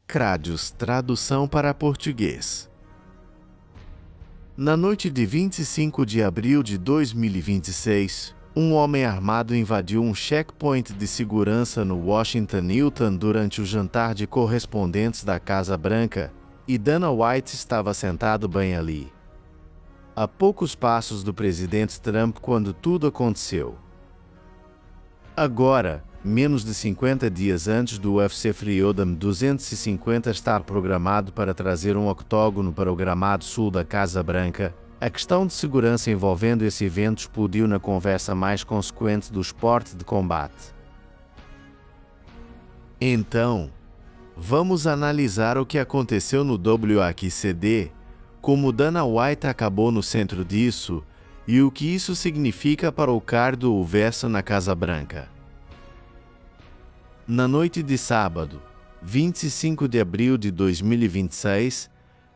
Crádios, tradução para português. Na noite de 25 de abril de 2026, um homem armado invadiu um checkpoint de segurança no Washington Newton durante o jantar de correspondentes da Casa Branca, e Dana White estava sentado bem ali, a poucos passos do presidente Trump quando tudo aconteceu. Agora, menos de 50 dias antes do UFC Freedom 250 estar programado para trazer um octógono para o gramado sul da Casa Branca, a questão de segurança envolvendo esse evento explodiu na conversa mais consequente do esporte de combate. Então, vamos analisar o que aconteceu no WAQCD, como Dana White acabou no centro disso e o que isso significa para o cardio verso na Casa Branca. Na noite de sábado, 25 de abril de 2026,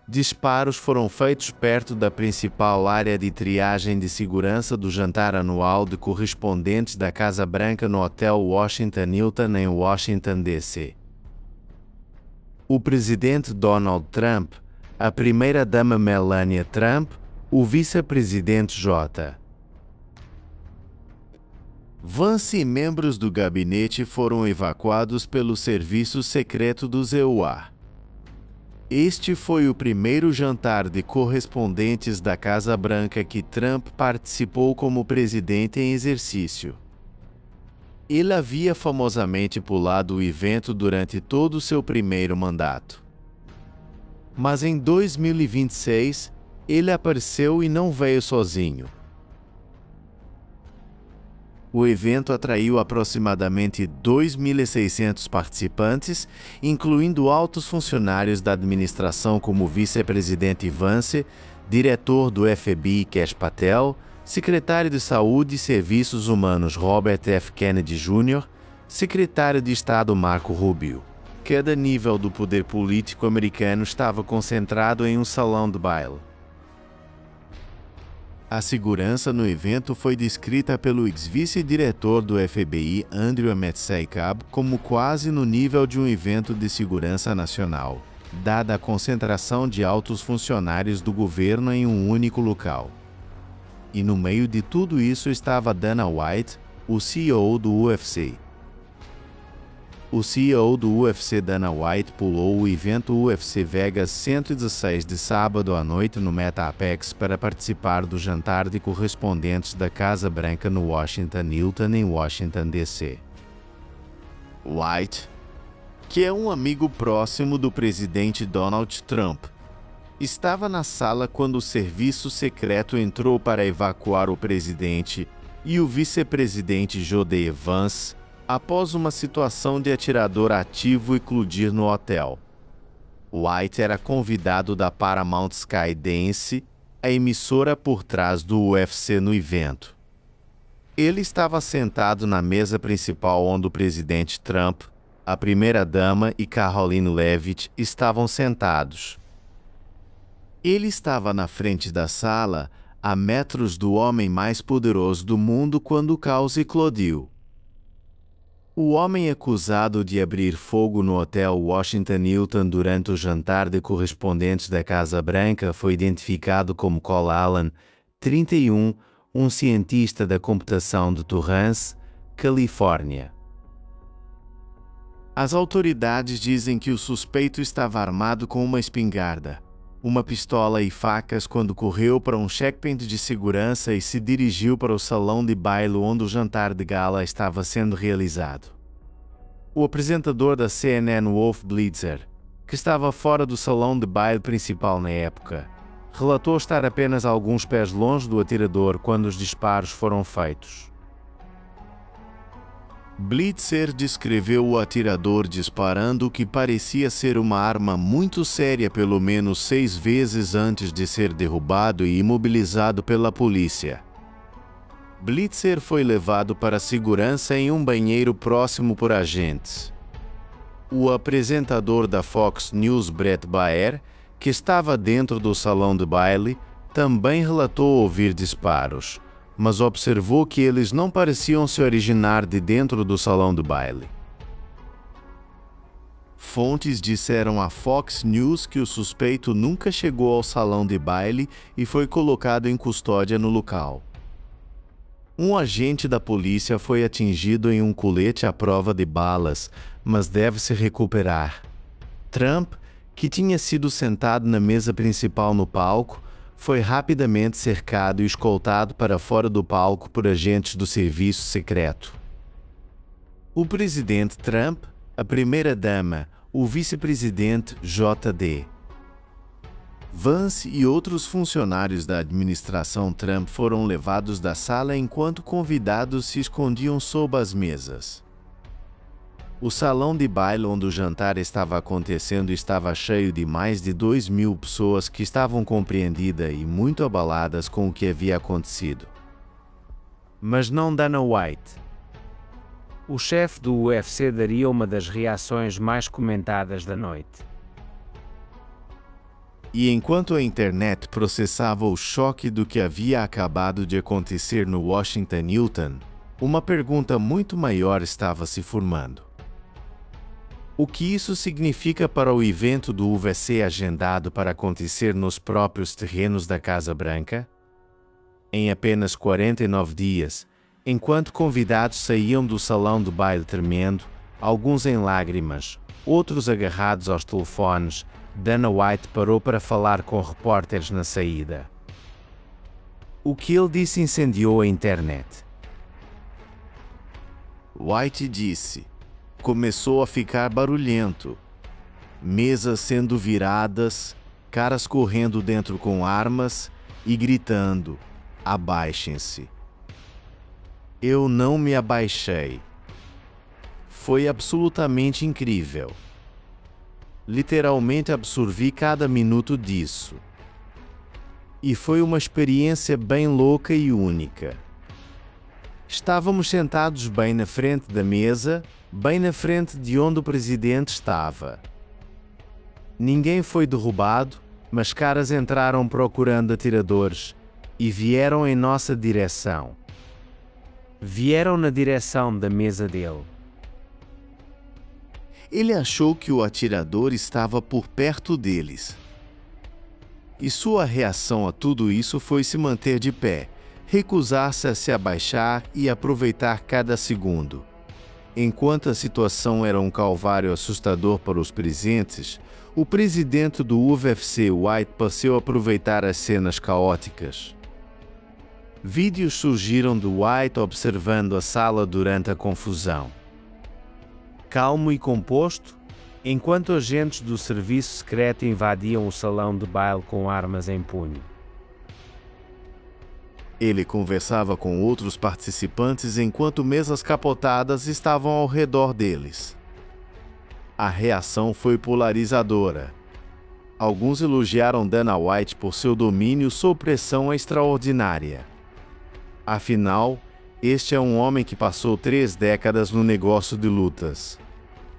disparos foram feitos perto da principal área de triagem de segurança do jantar anual de correspondentes da Casa Branca no Hotel Washington Newton em Washington, D.C. O presidente Donald Trump, a primeira-dama Melania Trump, o vice-presidente J. Vance e membros do gabinete foram evacuados pelo serviço secreto dos EUA. Este foi o primeiro jantar de correspondentes da Casa Branca que Trump participou como presidente em exercício. Ele havia famosamente pulado o evento durante todo o seu primeiro mandato. Mas em 2026, ele apareceu e não veio sozinho. O evento atraiu aproximadamente 2.600 participantes, incluindo altos funcionários da administração como vice-presidente Vance, diretor do FBI Kash Patel, secretário de Saúde e Serviços Humanos Robert F. Kennedy Jr., secretário de Estado Marco Rubio. Cada nível do poder político americano estava concentrado em um salão de baile. A segurança no evento foi descrita pelo ex-vice-diretor do FBI, Andrew Metcalf, como quase no nível de um evento de segurança nacional, dada a concentração de altos funcionários do governo em um único local. E no meio de tudo isso estava Dana White, o CEO do UFC. O CEO do UFC, Dana White, pulou o evento UFC Vegas 116 de sábado à noite no Meta Apex para participar do jantar de correspondentes da Casa Branca no Washington Newton, em Washington, D.C. White, que é um amigo próximo do presidente Donald Trump, estava na sala quando o serviço secreto entrou para evacuar o presidente e o vice-presidente J.D. Vance, após uma situação de atirador ativo eclodir no hotel. White era convidado da Paramount Skydance, a emissora por trás do UFC no evento. Ele estava sentado na mesa principal onde o presidente Trump, a primeira-dama e Caroline Leavitt estavam sentados. Ele estava na frente da sala, a metros do homem mais poderoso do mundo quando o caos eclodiu. O homem acusado de abrir fogo no Hotel Washington Newton durante o jantar de correspondentes da Casa Branca foi identificado como Cole Allen, 31, um cientista da computação de Torrance, Califórnia. As autoridades dizem que o suspeito estava armado com uma espingarda, uma pistola e facas quando correu para um checkpoint de segurança e se dirigiu para o salão de baile onde o jantar de gala estava sendo realizado. O apresentador da CNN, Wolf Blitzer, que estava fora do salão de baile principal na época, relatou estar apenas alguns pés longe do atirador quando os disparos foram feitos. Blitzer descreveu o atirador disparando o que parecia ser uma arma muito séria pelo menos 6 vezes antes de ser derrubado e imobilizado pela polícia. Blitzer foi levado para segurança em um banheiro próximo por agentes. O apresentador da Fox News, Bret Baier, que estava dentro do salão de baile, também relatou ouvir disparos, mas observou que eles não pareciam se originar de dentro do salão de baile. Fontes disseram à Fox News que o suspeito nunca chegou ao salão de baile e foi colocado em custódia no local. Um agente da polícia foi atingido em um colete à prova de balas, mas deve se recuperar. Trump, que tinha sido sentado na mesa principal no palco, foi rapidamente cercado e escoltado para fora do palco por agentes do serviço secreto. O presidente Trump, a primeira-dama, o vice-presidente J.D. Vance e outros funcionários da administração Trump foram levados da sala enquanto convidados se escondiam sob as mesas. O salão de baile onde o jantar estava acontecendo estava cheio de mais de 2.000 pessoas que estavam compreendidas e muito abaladas com o que havia acontecido. Mas não Dana White. O chefe do UFC daria uma das reações mais comentadas da noite. E enquanto a internet processava o choque do que havia acabado de acontecer no Washington Hilton, uma pergunta muito maior estava se formando. O que isso significa para o evento do UFC agendado para acontecer nos próprios terrenos da Casa Branca? Em apenas 49 dias, enquanto convidados saíam do salão do baile tremendo, alguns em lágrimas, outros agarrados aos telefones, Dana White parou para falar com repórteres na saída. O que ele disse incendiou a internet. White disse: começou a ficar barulhento. Mesas sendo viradas, caras correndo dentro com armas e gritando: abaixem-se. Eu não me abaixei. Foi absolutamente incrível. Literalmente absorvi cada minuto disso. E foi uma experiência bem louca e única. Estávamos sentados bem na frente da mesa, bem na frente de onde o presidente estava. Ninguém foi derrubado, mas caras entraram procurando atiradores e vieram em nossa direção. Vieram na direção da mesa dele. Ele achou que o atirador estava por perto deles. E sua reação a tudo isso foi se manter de pé, recusar-se a se abaixar e aproveitar cada segundo. Enquanto a situação era um calvário assustador para os presentes, o presidente do UFC, White, passou a aproveitar as cenas caóticas. Vídeos surgiram de White observando a sala durante a confusão. Calmo e composto, enquanto agentes do serviço secreto invadiam o salão de baile com armas em punho. Ele conversava com outros participantes enquanto mesas capotadas estavam ao redor deles. A reação foi polarizadora. Alguns elogiaram Dana White por seu domínio sob pressão extraordinária. Afinal, este é um homem que passou 3 décadas no negócio de lutas.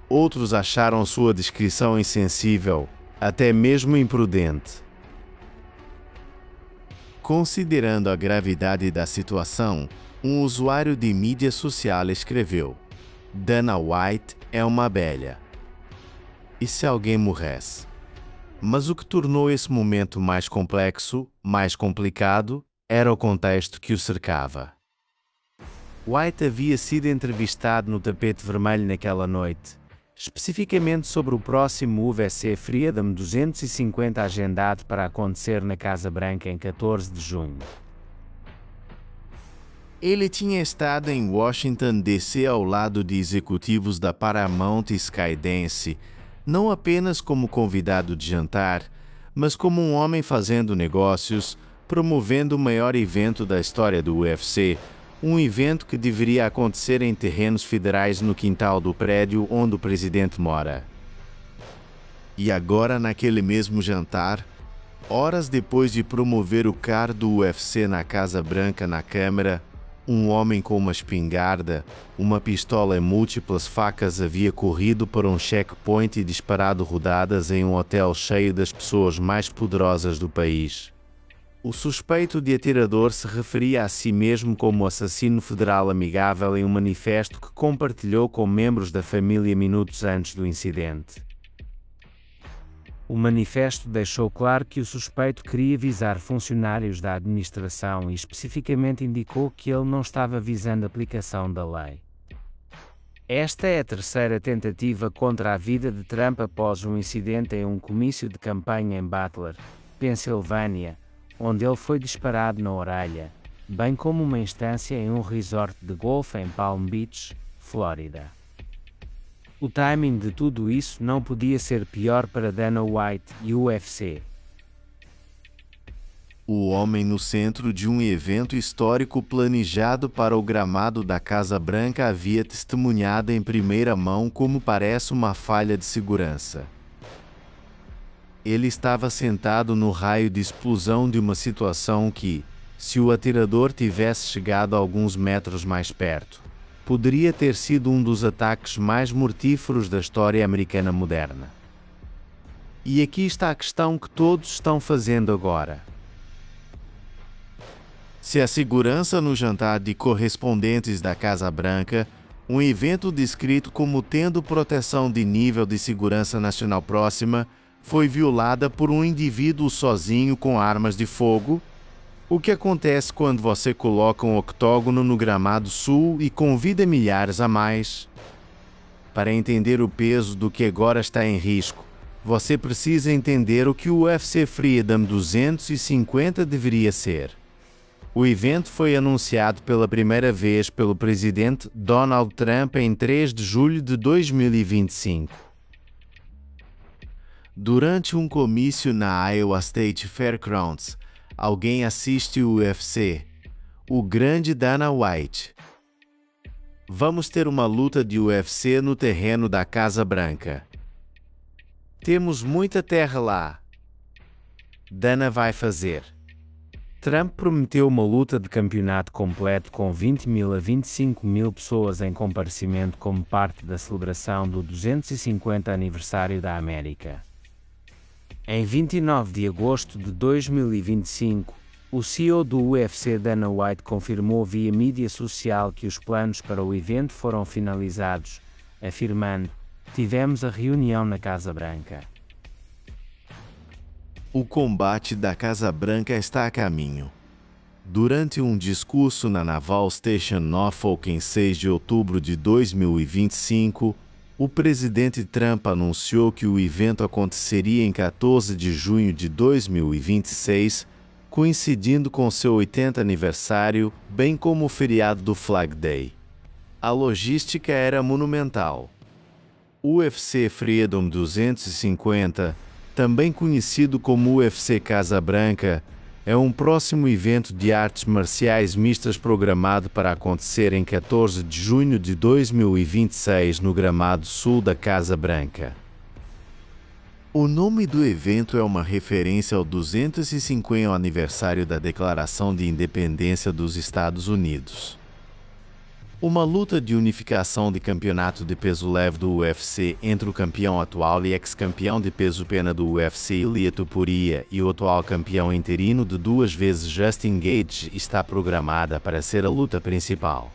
Outros acharam sua descrição insensível, até mesmo imprudente. Considerando a gravidade da situação, um usuário de mídia social escreveu: Dana White é uma abelha. E se alguém morresse? Mas o que tornou esse momento mais complexo, mais complicado, era o contexto que o cercava. White havia sido entrevistado no tapete vermelho naquela noite, especificamente sobre o próximo UFC Freedom 250 agendado para acontecer na Casa Branca em 14 de junho. Ele tinha estado em Washington, D.C. ao lado de executivos da Paramount e Skydance, não apenas como convidado de jantar, mas como um homem fazendo negócios, promovendo o maior evento da história do UFC, um evento que deveria acontecer em terrenos federais no quintal do prédio onde o presidente mora. E agora, naquele mesmo jantar, horas depois de promover o card do UFC na Casa Branca na Câmara, um homem com uma espingarda, uma pistola e múltiplas facas havia corrido para um checkpoint e disparado rodadas em um hotel cheio das pessoas mais poderosas do país. O suspeito de atirador se referia a si mesmo como assassino federal amigável em um manifesto que compartilhou com membros da família minutos antes do incidente. O manifesto deixou claro que o suspeito queria visar funcionários da administração e especificamente indicou que ele não estava visando a aplicação da lei. Esta é a terceira tentativa contra a vida de Trump após um incidente em um comício de campanha em Butler, Pensilvânia, onde ele foi disparado na orelha, bem como uma instância em um resort de golfe em Palm Beach, Flórida. O timing de tudo isso não podia ser pior para Dana White e o UFC. O homem no centro de um evento histórico planejado para o gramado da Casa Branca havia testemunhado em primeira mão como parece uma falha de segurança. Ele estava sentado no raio de explosão de uma situação que, se o atirador tivesse chegado alguns metros mais perto, poderia ter sido um dos ataques mais mortíferos da história americana moderna. E aqui está a questão que todos estão fazendo agora. Se a segurança no jantar de correspondentes da Casa Branca, um evento descrito como tendo proteção de nível de segurança nacional próxima, foi violada por um indivíduo sozinho com armas de fogo, o que acontece quando você coloca um octógono no gramado sul e convida milhares a mais? Para entender o peso do que agora está em risco, você precisa entender o que o UFC Freedom 250 deveria ser. O evento foi anunciado pela primeira vez pelo presidente Donald Trump em 3 de julho de 2025. Durante um comício na Iowa State Fairgrounds, alguém assiste o UFC, o grande Dana White. Vamos ter uma luta de UFC no terreno da Casa Branca. Temos muita terra lá. Dana vai fazer. Trump prometeu uma luta de campeonato completo com 20.000 a 25.000 pessoas em comparecimento como parte da celebração do 250 aniversário da América. Em 29 de agosto de 2025, o CEO do UFC Dana White confirmou via mídia social que os planos para o evento foram finalizados, afirmando: "Tivemos a reunião na Casa Branca. O combate da Casa Branca está a caminho." Durante um discurso na Naval Station Norfolk em 6 de outubro de 2025, o presidente Trump anunciou que o evento aconteceria em 14 de junho de 2026, coincidindo com seu 80º aniversário, bem como o feriado do Flag Day. A logística era monumental. O UFC Freedom 250, também conhecido como UFC Casa Branca, é um próximo evento de artes marciais mistas programado para acontecer em 14 de junho de 2026 no gramado sul da Casa Branca. O nome do evento é uma referência ao 250º aniversário da Declaração de Independência dos Estados Unidos. Uma luta de unificação de campeonato de peso leve do UFC entre o campeão atual e ex-campeão de peso pena do UFC Ilia Topuria e o atual campeão interino de 2 vezes Justin Gaethje está programada para ser a luta principal.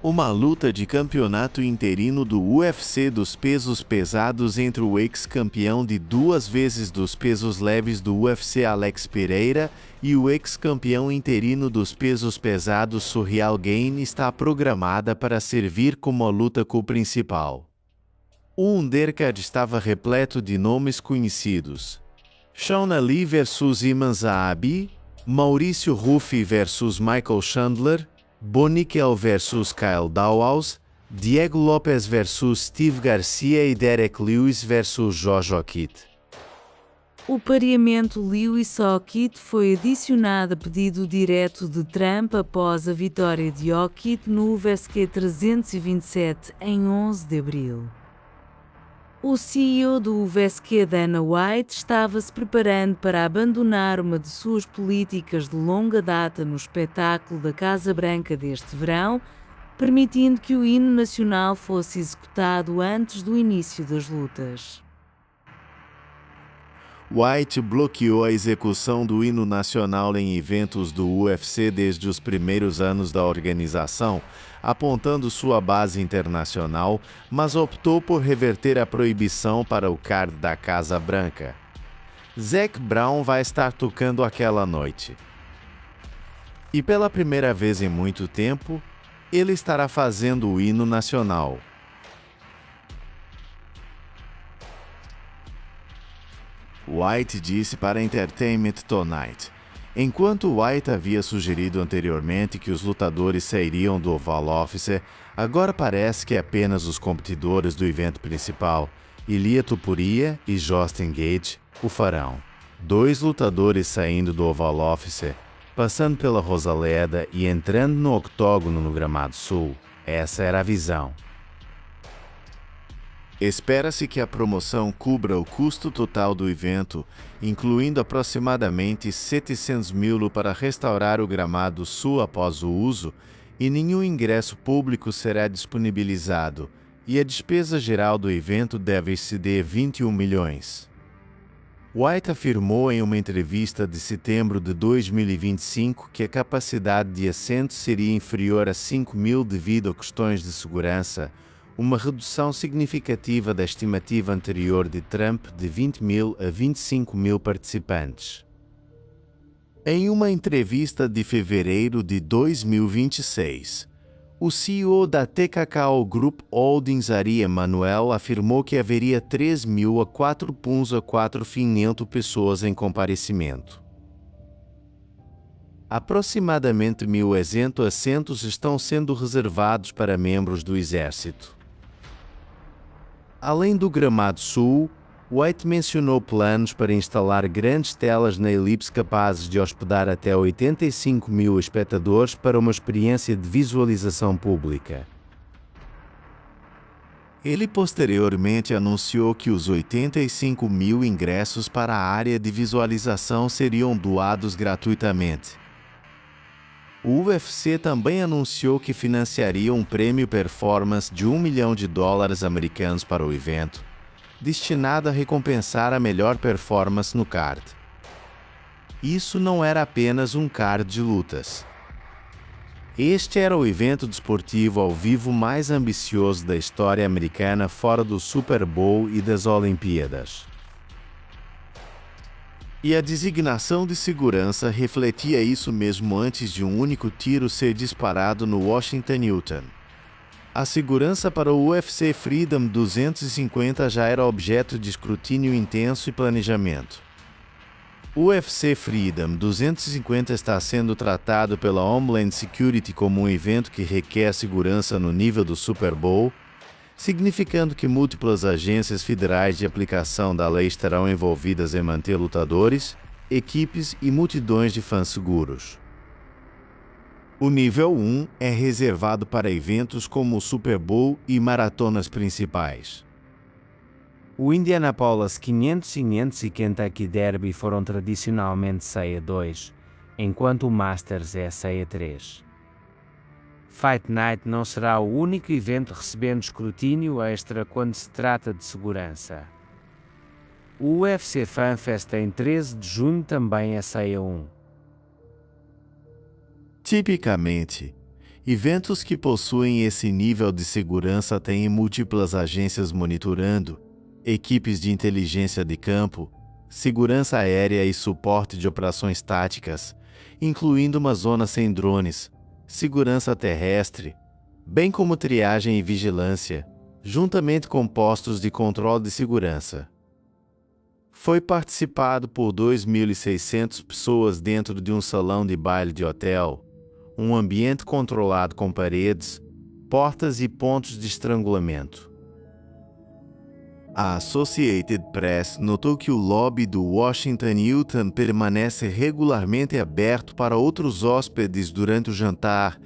Uma luta de campeonato interino do UFC dos pesos pesados entre o ex-campeão de 2 vezes dos pesos leves do UFC Alex Pereira e o ex-campeão interino dos pesos pesados Surreal Gain está programada para servir como a luta co-principal. O undercard estava repleto de nomes conhecidos: Sean Ali vs Iman Zahabi, Maurício Ruffi vs Michael Chandler, Bonikel vs Kyle Dauhaus, Diego Lopes vs Steve Garcia e Derek Lewis vs Josh Oquite. O pareamento Lewis-Oquite foi adicionado a pedido direto de Trump após a vitória de Oquite no UFC 327 em 11 de abril. O CEO do UFC Dana White estava se preparando para abandonar uma de suas políticas de longa data no espetáculo da Casa Branca deste verão, permitindo que o hino nacional fosse executado antes do início das lutas. White bloqueou a execução do hino nacional em eventos do UFC desde os primeiros anos da organização, apontando sua base internacional, mas optou por reverter a proibição para o card da Casa Branca. Zac Brown vai estar tocando aquela noite. E pela primeira vez em muito tempo, ele estará fazendo o hino nacional. White disse para Entertainment Tonight. Enquanto White havia sugerido anteriormente que os lutadores sairiam do Oval Office, agora parece que apenas os competidores do evento principal, Ilia Topuria e Justin Gaethje, o farão. 2 lutadores saindo do Oval Office, passando pela Rosaleda e entrando no octógono no Gramado Sul. Essa era a visão. Espera-se que a promoção cubra o custo total do evento, incluindo aproximadamente 700 mil para restaurar o Gramado Sul após o uso, e nenhum ingresso público será disponibilizado, e a despesa geral do evento deve exceder 21 milhões. White afirmou em uma entrevista de setembro de 2025 que a capacidade de assentos seria inferior a 5 mil devido a questões de segurança, uma redução significativa da estimativa anterior de Trump de 20 mil a 25 mil participantes. Em uma entrevista de fevereiro de 2026, o CEO da TKKO Group Holdings Ari Emanuel afirmou que haveria 3.000 a 4.500 pessoas em comparecimento. Aproximadamente 1.000 assentos estão sendo reservados para membros do Exército. Além do Gramado Sul, White mencionou planos para instalar grandes telas na elipse capazes de hospedar até 85 mil espectadores para uma experiência de visualização pública. Ele posteriormente anunciou que os 85 mil ingressos para a área de visualização seriam doados gratuitamente. O UFC também anunciou que financiaria um prêmio performance de $1 milhão americanos para o evento, destinado a recompensar a melhor performance no card. Isso não era apenas um card de lutas. Este era o evento desportivo ao vivo mais ambicioso da história americana fora do Super Bowl e das Olimpíadas. E a designação de segurança refletia isso mesmo antes de um único tiro ser disparado no Washington Newton. A segurança para o UFC Freedom 250 já era objeto de escrutínio intenso e planejamento. O UFC Freedom 250 está sendo tratado pela Homeland Security como um evento que requer segurança no nível do Super Bowl, significando que múltiplas agências federais de aplicação da lei estarão envolvidas em manter lutadores, equipes e multidões de fãs seguros. O nível 1 é reservado para eventos como o Super Bowl e maratonas principais. O Indianapolis 500 e Kentucky Derby foram tradicionalmente ceia 2, enquanto o Masters é ceia 3. Fight Night não será o único evento recebendo escrutínio extra quando se trata de segurança. O UFC FanFest em 13 de junho também é ceia 1. Tipicamente, eventos que possuem esse nível de segurança têm múltiplas agências monitorando, equipes de inteligência de campo, segurança aérea e suporte de operações táticas, incluindo uma zona sem drones, segurança terrestre, bem como triagem e vigilância, juntamente com postos de controle de segurança. Foi participado por 2.600 pessoas dentro de um salão de baile de hotel, um ambiente controlado com paredes, portas e pontos de estrangulamento. A Associated Press notou que o lobby do Washington Newton permanece regularmente aberto para outros hóspedes durante o jantar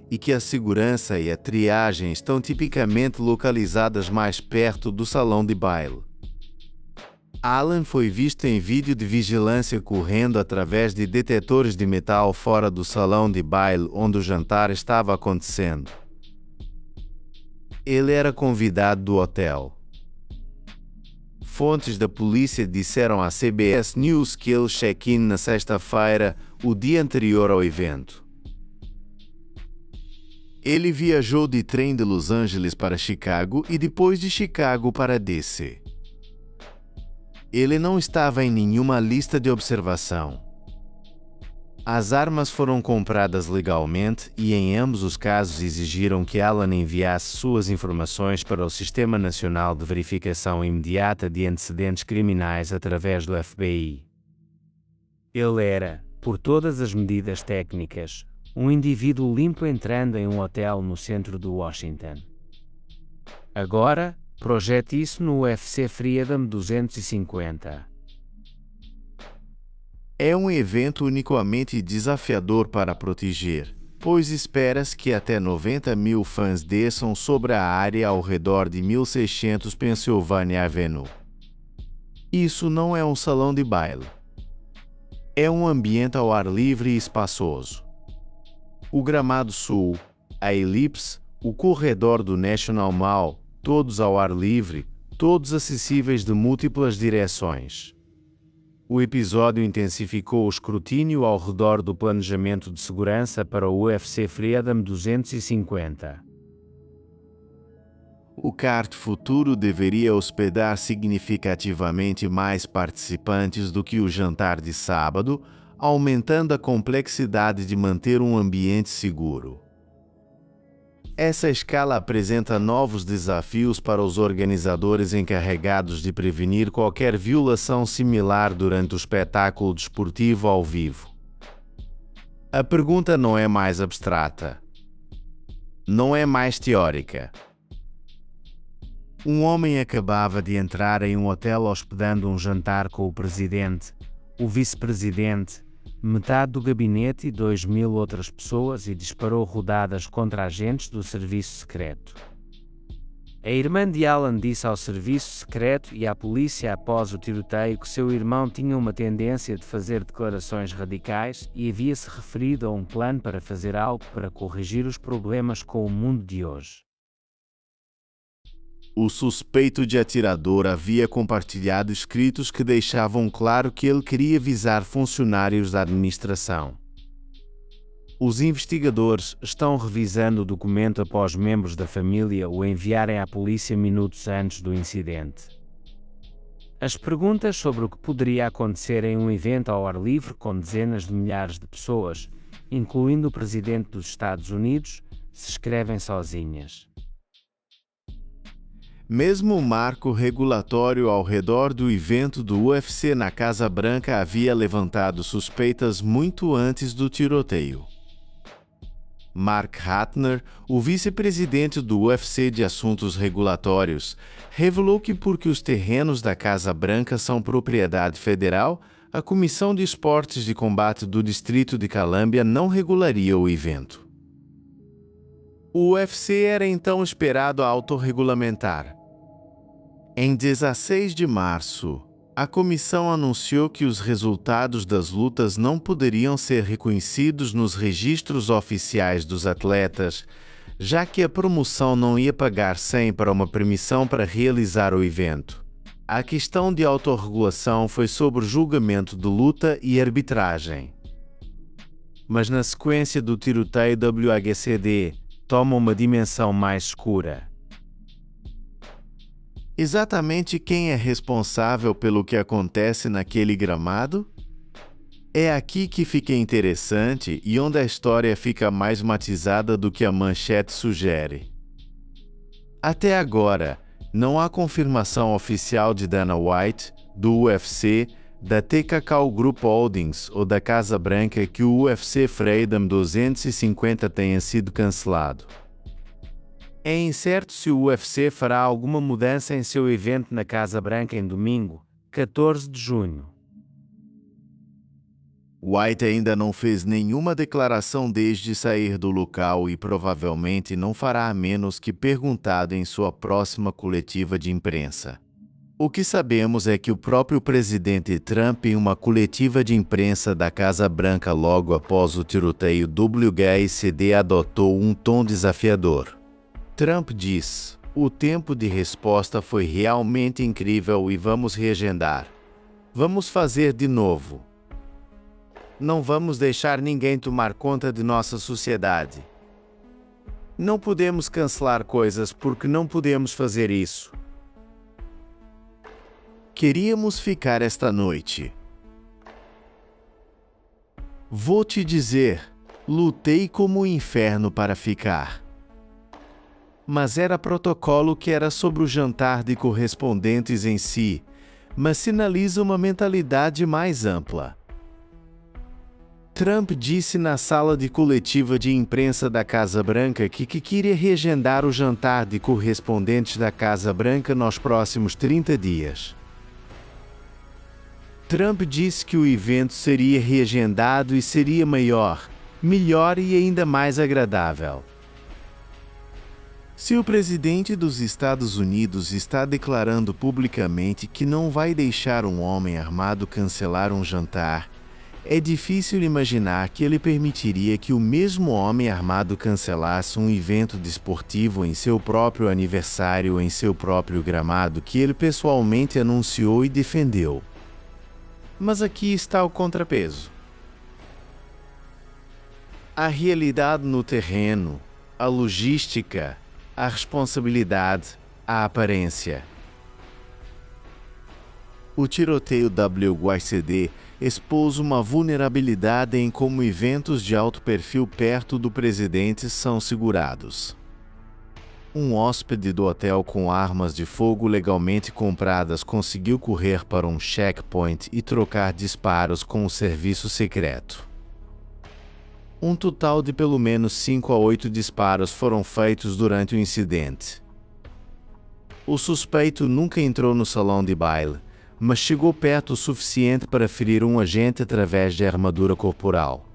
e que a segurança e a triagem estão tipicamente localizadas mais perto do salão de baile. Allen foi visto em vídeo de vigilância correndo através de detetores de metal fora do salão de baile onde o jantar estava acontecendo. Ele era convidado do hotel. Fontes da polícia disseram à CBS News que ele check-in na sexta-feira, o dia anterior ao evento. Ele viajou de trem de Los Angeles para Chicago e depois de Chicago para DC. Ele não estava em nenhuma lista de observação. As armas foram compradas legalmente e em ambos os casos exigiram que Allen enviasse suas informações para o Sistema Nacional de Verificação Imediata de Antecedentes Criminais através do FBI. Ele era, por todas as medidas técnicas, um indivíduo limpo entrando em um hotel no centro de Washington. Agora, projete isso no UFC Freedom 250. É um evento unicamente desafiador para proteger, pois espera-se que até 90 mil fãs desçam sobre a área ao redor de 1600 Pennsylvania Avenue. Isso não é um salão de baile. É um ambiente ao ar livre e espaçoso. O gramado sul, a elipse, o corredor do National Mall, todos ao ar livre, todos acessíveis de múltiplas direções. O episódio intensificou o escrutínio ao redor do planejamento de segurança para o UFC Freedom 250. O card futuro deveria hospedar significativamente mais participantes do que o jantar de sábado, aumentando a complexidade de manter um ambiente seguro. Essa escala apresenta novos desafios para os organizadores encarregados de prevenir qualquer violação similar durante o espetáculo desportivo ao vivo. A pergunta não é mais abstrata. Não é mais teórica. Um homem acabava de entrar em um hotel hospedando um jantar com o presidente, o vice-presidente, metade do gabinete e 2.000 outras pessoas e disparou rodadas contra agentes do serviço secreto. A irmã de Allen disse ao serviço secreto e à polícia após o tiroteio que seu irmão tinha uma tendência de fazer declarações radicais e havia-se referido a um plano para fazer algo para corrigir os problemas com o mundo de hoje. O suspeito de atirador havia compartilhado escritos que deixavam claro que ele queria visar funcionários da administração. Os investigadores estão revisando o documento após membros da família o enviarem à polícia minutos antes do incidente. As perguntas sobre o que poderia acontecer em um evento ao ar livre com dezenas de milhares de pessoas, incluindo o presidente dos Estados Unidos, se escrevem sozinhas. Mesmo o marco regulatório ao redor do evento do UFC na Casa Branca havia levantado suspeitas muito antes do tiroteio. Mark Ratner, o vice-presidente do UFC de Assuntos Regulatórios, revelou que porque os terrenos da Casa Branca são propriedade federal, a Comissão de Esportes de Combate do Distrito de Colômbia não regularia o evento. O UFC era então esperado a autorregulamentar. Em 16 de março, a comissão anunciou que os resultados das lutas não poderiam ser reconhecidos nos registros oficiais dos atletas, já que a promoção não ia pagar 100 para uma permissão para realizar o evento. A questão de autorregulação foi sobre julgamento de luta e arbitragem. Mas na sequência do tiroteio WAGCD, toma uma dimensão mais escura. Exatamente quem é responsável pelo que acontece naquele gramado? É aqui que fica interessante e onde a história fica mais matizada do que a manchete sugere. Até agora, não há confirmação oficial de Dana White, do UFC, da TKK Group Holdings ou da Casa Branca que o UFC Freedom 250 tenha sido cancelado. É incerto se o UFC fará alguma mudança em seu evento na Casa Branca em domingo, 14 de junho. White ainda não fez nenhuma declaração desde sair do local e provavelmente não fará a menos que perguntado em sua próxima coletiva de imprensa. O que sabemos é que o próprio presidente Trump, em uma coletiva de imprensa da Casa Branca logo após o tiroteio WAGCD, adotou um tom desafiador. Trump diz: O tempo de resposta foi realmente incrível e vamos reagendar. Vamos fazer de novo. Não vamos deixar ninguém tomar conta de nossa sociedade. Não podemos cancelar coisas porque não podemos fazer isso. Queríamos ficar esta noite. Vou te dizer, lutei como o inferno para ficar. Mas era protocolo que era sobre o jantar de correspondentes em si, mas sinaliza uma mentalidade mais ampla. Trump disse na sala de coletiva de imprensa da Casa Branca que queria reagendar o jantar de correspondentes da Casa Branca nos próximos 30 dias. Trump disse que o evento seria reagendado e seria maior, melhor e ainda mais agradável. Se o presidente dos Estados Unidos está declarando publicamente que não vai deixar um homem armado cancelar um jantar, é difícil imaginar que ele permitiria que o mesmo homem armado cancelasse um evento desportivo em seu próprio aniversário em seu próprio gramado que ele pessoalmente anunciou e defendeu. Mas aqui está o contrapeso. A realidade no terreno, a logística, a responsabilidade, a aparência. O tiroteio WYCD expôs uma vulnerabilidade em como eventos de alto perfil perto do presidente são segurados. Um hóspede do hotel com armas de fogo legalmente compradas conseguiu correr para um checkpoint e trocar disparos com o serviço secreto. Um total de pelo menos 5 a 8 disparos foram feitos durante o incidente. O suspeito nunca entrou no salão de baile, mas chegou perto o suficiente para ferir um agente através de armadura corporal.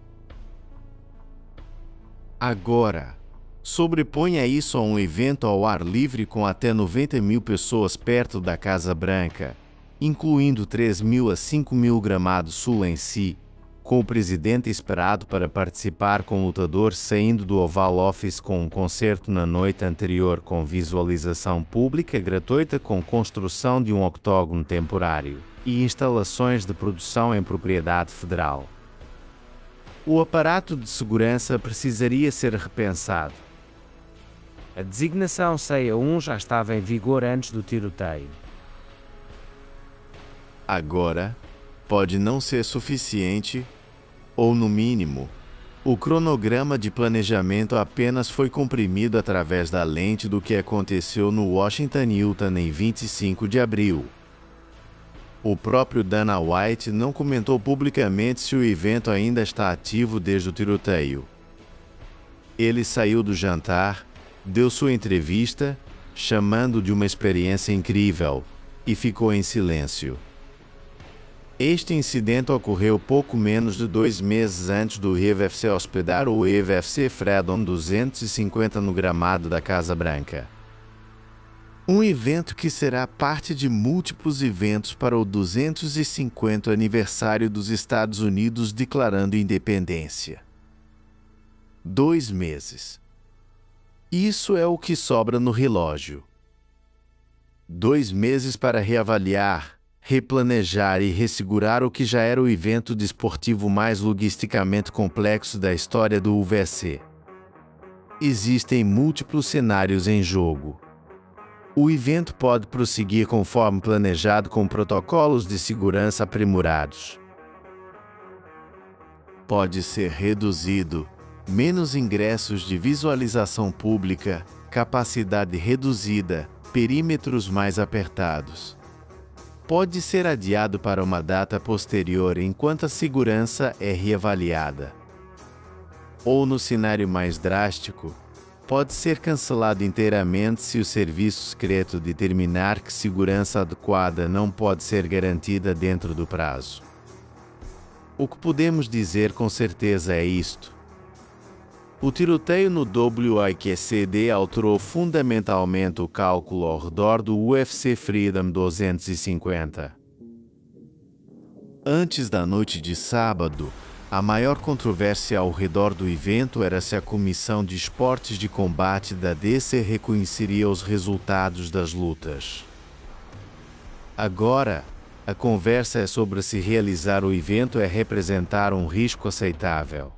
Agora, sobreponha isso a um evento ao ar livre com até 90 mil pessoas perto da Casa Branca, incluindo 3.000 a 5.000 gramados sul em si, com o presidente esperado para participar com o lutador saindo do Oval Office com um concerto na noite anterior com visualização pública gratuita com construção de um octógono temporário e instalações de produção em propriedade federal. O aparato de segurança precisaria ser repensado. A designação CEA 1 já estava em vigor antes do tiroteio. Agora, pode não ser suficiente, ou no mínimo, o cronograma de planejamento apenas foi comprimido através da lente do que aconteceu no Washington Hilton em 25 de abril. O próprio Dana White não comentou publicamente se o evento ainda está ativo desde o tiroteio. Ele saiu do jantar, deu sua entrevista, chamando de uma experiência incrível, e ficou em silêncio. Este incidente ocorreu pouco menos de 2 meses antes do UFC hospedar o UFC Freedom 250 no gramado da Casa Branca. Um evento que será parte de múltiplos eventos para o 250º aniversário dos Estados Unidos declarando independência. 2 meses. Isso é o que sobra no relógio. 2 meses para reavaliar, replanejar e ressegurar o que já era o evento desportivo mais logisticamente complexo da história do UFC. Existem múltiplos cenários em jogo. O evento pode prosseguir conforme planejado com protocolos de segurança aprimorados. Pode ser reduzido, menos ingressos de visualização pública, capacidade reduzida, perímetros mais apertados. Pode ser adiado para uma data posterior enquanto a segurança é reavaliada. Ou, no cenário mais drástico, pode ser cancelado inteiramente se o serviço secreto determinar que segurança adequada não pode ser garantida dentro do prazo. O que podemos dizer com certeza é isto. O tiroteio no WYCD alterou fundamentalmente o cálculo ao redor do UFC Freedom 250. Antes da noite de sábado, A maior controvérsia ao redor do evento era se a Comissão de Esportes de Combate da DC reconheceria os resultados das lutas. Agora, a conversa é sobre se realizar o evento é representar um risco aceitável.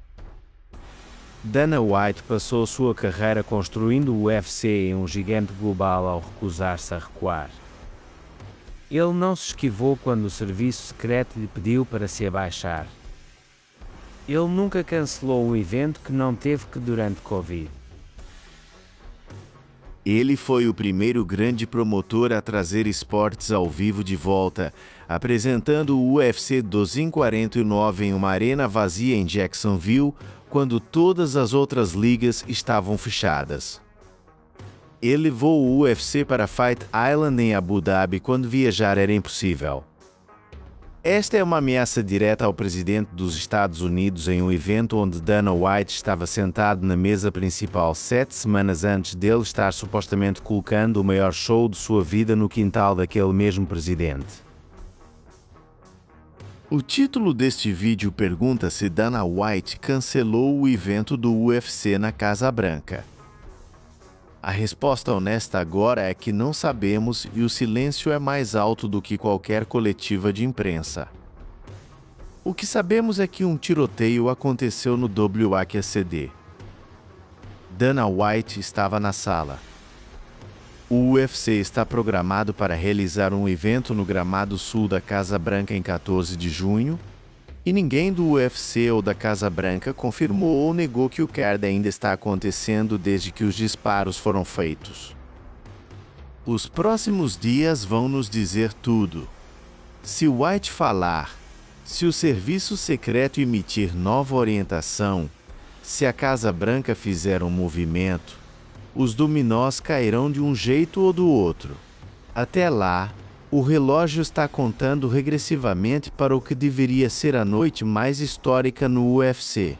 Dana White passou sua carreira construindo o UFC em um gigante global ao recusar-se a recuar. Ele não se esquivou quando o serviço secreto lhe pediu para se abaixar. Ele nunca cancelou um evento que não teve que durante Covid. Ele foi o primeiro grande promotor a trazer esportes ao vivo de volta, apresentando o UFC 249 em uma arena vazia em Jacksonville, quando todas as outras ligas estavam fechadas. Ele levou o UFC para Fight Island em Abu Dhabi quando viajar era impossível. Esta é uma ameaça direta ao presidente dos Estados Unidos em um evento onde Dana White estava sentado na mesa principal 7 semanas antes dele estar supostamente colocando o maior show de sua vida no quintal daquele mesmo presidente. O título deste vídeo pergunta se Dana White cancelou o evento do UFC na Casa Branca. A resposta honesta agora é que não sabemos e o silêncio é mais alto do que qualquer coletiva de imprensa. O que sabemos é que um tiroteio aconteceu no WAQCD. Dana White estava na sala. O UFC está programado para realizar um evento no gramado sul da Casa Branca em 14 de junho, e ninguém do UFC ou da Casa Branca confirmou ou negou que o card ainda está acontecendo desde que os disparos foram feitos. Os próximos dias vão nos dizer tudo. Se White falar, se o serviço secreto emitir nova orientação, se a Casa Branca fizer um movimento, os dominós cairão de um jeito ou do outro. Até lá, o relógio está contando regressivamente para o que deveria ser a noite mais histórica no UFC.